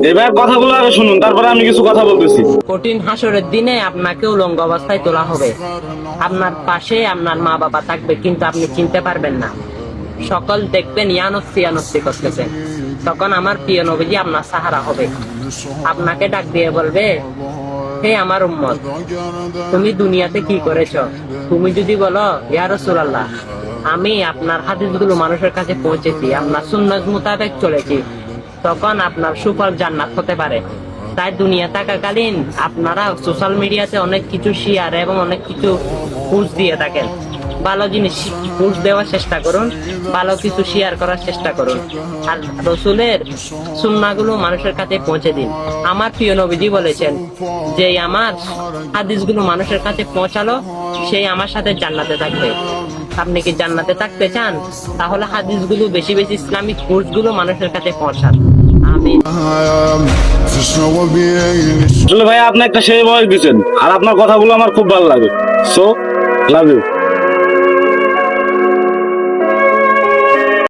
এবার কথাগুলো আগে শুনুন, তারপরে আমি কিছু কথা বলতেছি। কঠিন হাসরের দিনে আপনাকে উলঙ্গ অবস্থায় তোলা হবে। আপনার পাশে আপনার মা বাবা থাকবে, কিন্তু আপনি চিনতে পারবেন না। সকল দেখবেন ইয়ানস্তি ইয়ানস্তি করতেছেন। তখন আমার প্রিয় নবীজি আপনার সাহারা হবে, আপনাকে ডাক দিয়ে বলবে, হে আমার উম্মত, তুমি দুনিয়াতে কি করেছ? তুমি যদি বলো, ইয়া রাসূলুল্লাহ, আমি আপনার হাদিসগুলো মানুষের কাছে পৌঁছেছি, আপনার সুন্নাত মোতাবেক চলেছি, তখন আপনার সুফল জান্নাত হতে পারে। তাই দুনিয়া থাকাকালীন আপনারা সোশ্যাল মিডিয়াতে অনেক কিছু শেয়ার এবং অনেক কিছু পোস্ট দিয়ে থাকেন। ভালো জিনিস পোস্ট দেওয়ার চেষ্টা করুন, ভালো কিছু শেয়ার করার চেষ্টা করুন, আর রসুলের সুন্নাহগুলো মানুষের কাছে পৌঁছে দিন। আমার প্রিয় নবীজি বলেছেন যে আমার হাদিসগুলো মানুষের কাছে পৌঁছালো, সেই আমার সাথে জান্নাতে থাকবে। আপনি কি জান্নাতে থাকতে চান? তাহলে হাদিসগুলো বেশি বেশি, ইসলামিক পোস্টগুলো মানুষের কাছে পৌঁছান। আমিন। আসলে ভাই আপনি একটা সেই বয়স দিচ্ছেন, আর আপনার কথাগুলো আমার খুব ভালো লাগে। So love you.